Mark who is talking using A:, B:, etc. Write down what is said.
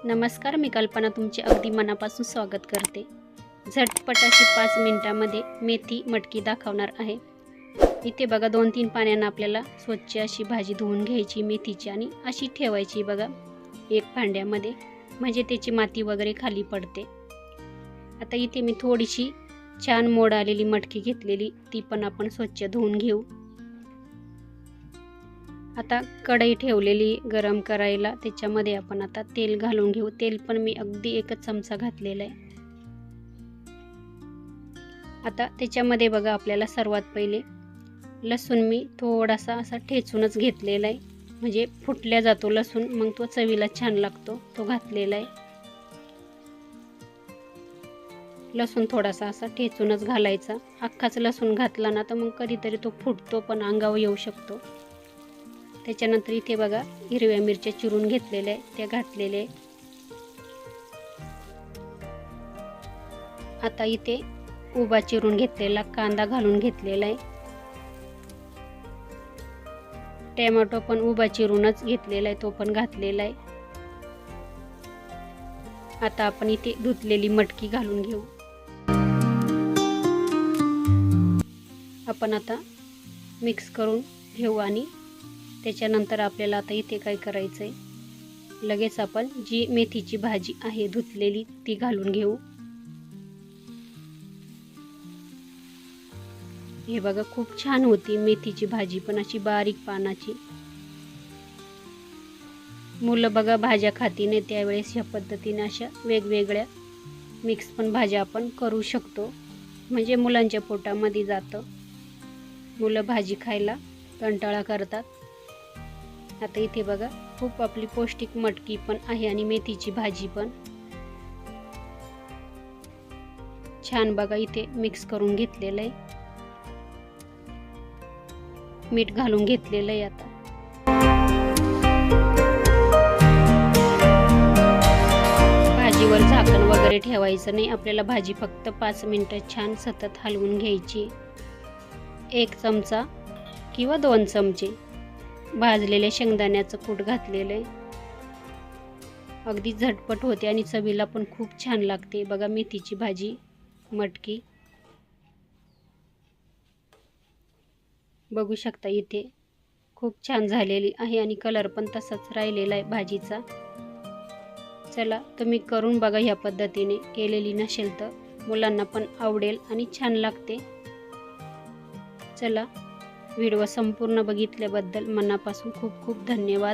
A: नमस्कार, मी कल्पना तुमचे अगदी मनापासून स्वागत करते। झटपट अशी 5 मिनिटांमध्ये मेथी मटकी दाखवणार आहे। इथे बघा 2-3 पाण्यानं आपल्याला स्वच्छ अशी भाजी धुवून घ्यायची मेथीची आणि अशी ठेवायची बघा एक भांड्यामध्ये, म्हणजे त्याची माती वगैरे खाली पडते। आता इथे मी थोडीशी छान मोड आलेली मटकी घेतलेली, ती पण आपण स्वच्छ धुवून घेऊ। आता कढई ठेवलेली गरम करायला, त्याच्यामध्ये आपण आता तेल घालून घेऊ। तेल पण मी अगदी 1 चमचा घातलेला आहे। आता त्याच्यामध्ये बघा आपल्याला सर्वात पहिले लसूण मी थोडासा असा ठेचूनच घेतलेला आहे, म्हणजे फुटल्या जातो लसूण, मग तो चवीला छान लागतो, तो घातलेला आहे। लसूण थोडासा असा ठेचूनच घालायचा, अख्खाच लसूण घातला ना तर मग कधीतरी तो फुटतो पण अंगावर येऊ शकतो। त्याच्यानंतर इथे बघा हिरव्या मिरच्या चिरून घेतलेल्या आहे, त्या घातलेल्या आहे। आता इथे उभा चिरून घेतलेला कांदा घालून घेतलेला आहे। टोमॅटो पण उभा चिरूनच घेतलेला आहे, तो पण घातलेला आहे। आता आपण इथे धुतलेली मटकी घालून घेऊ। आपण आता मिक्स करून घेऊ आणि त्याच्यानंतर आपल्याला आता इथे काय करायचं आहे, लगेच आपण जी मेथीची भाजी आहे धुतलेली ती घालून घेऊ। हे बघा खूप छान होती मेथीची भाजी, पण अशी बारीक पानाची। मुलं बघा भाज्या खाती नाही, त्यावेळेस ह्या पद्धतीने अशा वेगवेगळ्या मिक्स पण भाज्या आपण करू शकतो, म्हणजे मुलांच्या पोटामध्ये जातं। मुलं भाजी खायला कंटाळा करतात। आता इथे बघा खूप आपली पौष्टिक मटकी पण आहे आणि मेथीची भाजी पण छान बघा इथे मिक्स करून घेतलेलं आहे। मीठ घालून घेतलेलं आहे। आता भाजीवर झाकण वगैरे ठेवायचं नाही, आपल्याला भाजी फक्त 5 मिनिटं छान सतत हलवून घ्यायची। 1 चमचा किंवा 2 चमचे भाजलेले शेंगदाण्याचं कूट घातलेलं आहे। अगदी झटपट होते आणि चवीला पण खूप छान लागते बघा मेथीची भाजी मटकी। बघू शकता इथे खूप छान झालेली आहे आणि कलर पण तसाच राहिलेला आहे भाजीचा। चला तुम्ही करून बघा, ह्या पद्धतीने केलेली नसेल तर मुलांना पण आवडेल आणि छान लागते। चला, व्हिडिओ संपूर्ण बघितल्याबद्दल मनापासून खूप खूप धन्यवाद।